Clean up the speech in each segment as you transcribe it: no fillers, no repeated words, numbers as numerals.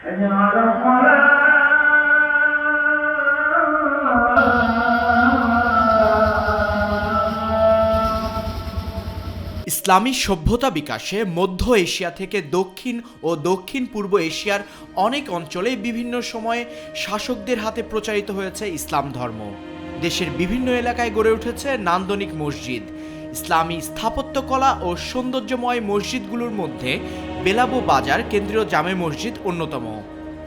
ইসলামী সভ্যতা বিকাশে মধ্য এশিয়া থেকে দক্ষিণ ও দক্ষিণ পূর্ব এশিয়ার অনেক অঞ্চলে বিভিন্ন সময়ে শাসকদের হাতে প্রচারিত হয়েছে ইসলাম ধর্ম। দেশের বিভিন্ন এলাকায় গড়ে উঠেছে নান্দনিক মসজিদ। ইসলামী স্থাপত্যকলা ও সৌন্দর্যময় মসজিদগুলোর মধ্যে বেলাবো বাজার কেন্দ্রীয় জামে মসজিদ অন্যতম।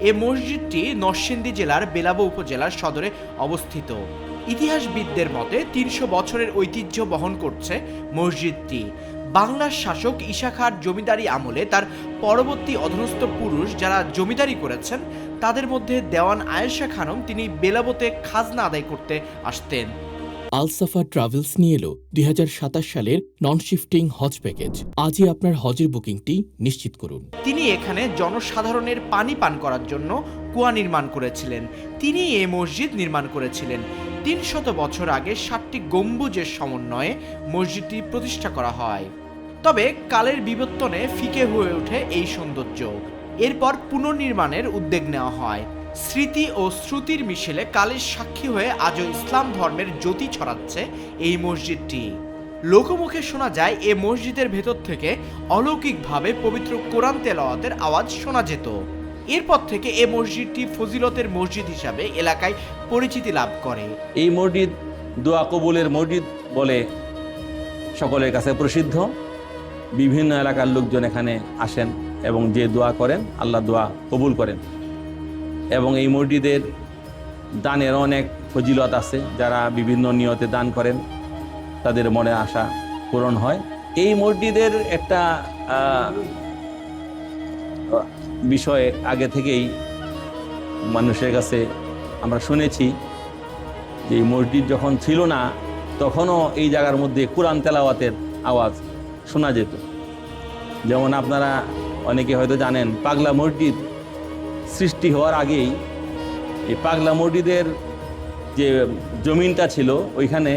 এ মসজিদটি নরসিংদী জেলার বেলাবো উপজেলার সদরে অবস্থিত। ইতিহাসবিদদের মতে ৩০০ বছরের ঐতিহ্য বহন করছে মসজিদটি। বাংলার শাসক ঈশা খাঁর জমিদারি আমলে তার পরবর্তী অধীনস্থ পুরুষ যারা জমিদারি করেছেন তাদের মধ্যে দেওয়ান আয়েশা খানম তিনি বেলাবোতে খাজনা আদায় করতে আসতেন। আলসাফা ট্রাভেলস নিয়ে এলো ২০২৭ সালের নন শিফটিং হজ প্যাকেজ। আজই আপনার হজের বুকিংটি নিশ্চিত করুন। তিনি এখানে জনসাধারণের পানি পান করার জন্য কুয়া নির্মাণ করেছিলেন। তিনি এই মসজিদ নির্মাণ করেছিলেন। ৩০০ বছর আগে ৭টি গম্বুজের সমন্বয়ে মসজিদটি প্রতিষ্ঠা করা হয়। তবে কালের বিবর্তনে ফিকে হয়ে ওঠে এই সৌন্দর্য। এরপর পুনর্নির্মাণের উদ্যোগ নেওয়া হয়। স্মৃতি ও শ্রুতির মিশেলে কালের সাক্ষী হয়ে আজও ইসলাম ধর্মের জ্যোতি ছড়াচ্ছে এই মসজিদটি। লোকমুখে শোনা যায় এ মসজিদের ভেতর থেকে অলৌকিকভাবে পবিত্র কোরআন তেলাওয়াতের আওয়াজ শোনা যেত। এরপর থেকে এ মসজিদটি ফজিলতের মসজিদ হিসাবে এলাকায় পরিচিতি লাভ করে। এই মসজিদ দোয়া কবুলের মসজিদ বলে সকলের কাছে প্রসিদ্ধ। বিভিন্ন এলাকার লোকজন এখানে আসেন এবং যে দোয়া করেন আল্লাহ দোয়া কবুল করেন। এবং এই মসজিদের দানের অনেক ফজিলত আছে। যারা বিভিন্ন নিয়তে দান করেন তাদের মনে আশা পূরণ হয়। এই মসজিদের একটা বিষয় আগে থেকেই মানুষের কাছে আমরা শুনেছি যে এই মসজিদ যখন ছিল না তখনও এই জায়গার মধ্যে কোরআন তেলাওয়াতের আওয়াজ শোনা যেত। যেমন আপনারা অনেকে হয়তো জানেন পাগলা মসজিদ সৃষ্টি হওয়ার আগেই এই পাগলা মসজিদের যে জমিনটা ছিল ওইখানে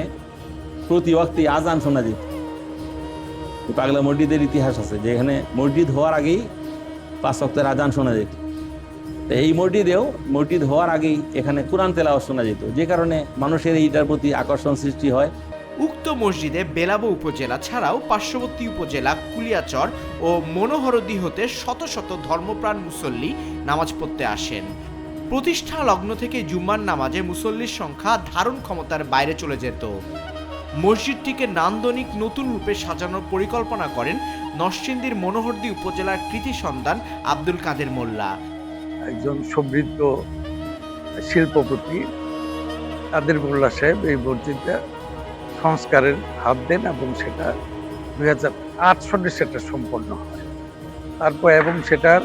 প্রতি ওয়াক্তে আজান শোনা যেত। পাগলা মসজিদের ইতিহাস আছে যে এখানে মসজিদ হওয়ার আগেই 5 ওয়াক্তের আজান শোনা যেত। এই মসজিদ হওয়ার আগেই এখানে কোরআন তেলাওয়াত শোনা যেত, যে কারণে মানুষের এইটার প্রতি আকর্ষণ সৃষ্টি হয়। উক্ত মসজিদে বেলাবো উপজেলা ছাড়াও পার্শ্ববর্তী উপজেলা কুলিয়াচর ও মনোহরদী হতে শত শত ধর্মপ্রাণ মুসল্লি নামাজ পড়তে আসেন। প্রতিষ্ঠা লগ্ন থেকে জুম্মার নামাজে মুসল্লির সংখ্যা ধারণ ক্ষমতার বাইরে চলে যেত। মসজিদটিকে নান্দনিক নতুন রূপে সাজানোর পরিকল্পনা করেন নরসিংদীর মনোহরদী উপজেলার কৃতি সন্তান আব্দুল কাদের মোল্লা। একজন সমৃদ্ধ শিল্পপতি কাদের মোল্লা সাহেব এই মসজিদটা সংস্কারের হাত দেন এবং সেটা 2008 সালে সেটা সম্পন্ন হয়। তারপর এবং সেটার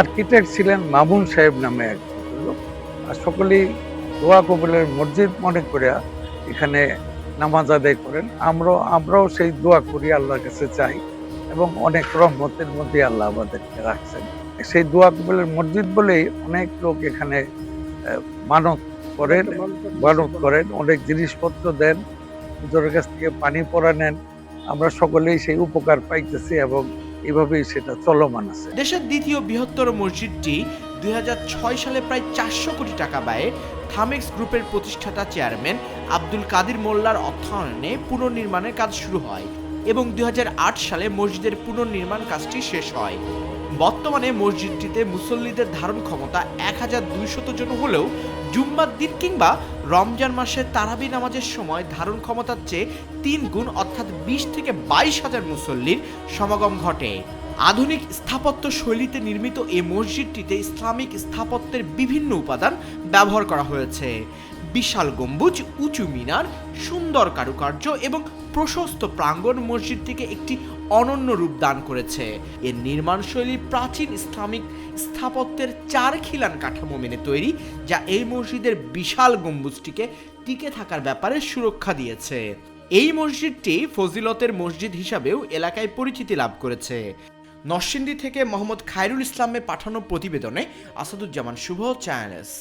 আর্কিটেক্ট ছিলেন মামুন সাহেব নামে এক লোক। আর সকলেই দোয়া কবুলের মসজিদ মনে করে এখানে নামাজ আদায় করেন। আমরাও সেই দোয়া করি, আল্লাহর কাছে চাই এবং অনেক রহমতের মধ্যে আল্লাহ আমাদেরকে রাখছেন। সেই দোয়া কবুলের মসজিদ বলেই অনেক লোক এখানে মানত করেন, অনেক জিনিসপত্র দেন, হুজুরের কাছ থেকে পানি পড়া নেন। আমরা সকলেই সেই উপকার পাইতেছি এবং এভাবেই সেটা চলমান আছে। দেশের দ্বিতীয় বৃহত্তর মসজিদটি 2006 সালে প্রায় 400 কোটি টাকা ব্যয়ে থামেক্স গ্রুপের প্রতিষ্ঠাতা চেয়ারম্যান আব্দুল কাদের মোল্লার অর্থায়নে পুনর্নির্মাণের কাজ শুরু হয় এবং 2008 সালে মসজিদের পুনর্নির্মাণ কাজটি শেষ হয়। বর্তমানে মসজিদটিতে মুসল্লিদের ধারণ ক্ষমতা 1200 জন হলেও জুম্মার দিন কিংবা রমজান মাসে তারাবি নামাজের সময় ধারণ ক্ষমতার চেয়ে 3 গুণ অর্থাৎ 20 থেকে 22,000 মুসল্লির সমাগম ঘটে। আধুনিক স্থাপত্য শৈলীতে নির্মিত এই মসজিদটিতে ইসলামিক স্থাপত্যের বিভিন্ন উপাদান ব্যবহার করা হয়েছে। বিশাল গম্বুজ, উঁচু মিনার, সুন্দর কারুকার্য এবং প্রশস্ত প্রাঙ্গণ মসজিদটিকে একটি অনন্য রূপ দান করেছে। এর নির্মাণশৈলী প্রাচীন ইসলামিক স্থাপত্যের 4 খিলান কাঠামো মেনে তৈরি, যা এই মসজিদের বিশাল গম্বুজটিকে টিকে থাকার ব্যাপারে সুরক্ষা দিয়েছে। এই মসজিদটি ফজিলতের মসজিদ হিসাবেও এলাকায় পরিচিতি লাভ করেছে। নরসিংদী থেকে মোহাম্মদ খায়রুল ইসলামে পাঠানো প্রতিবেদনে আসাদুজ্জামান শুভ, চ্যানেলস।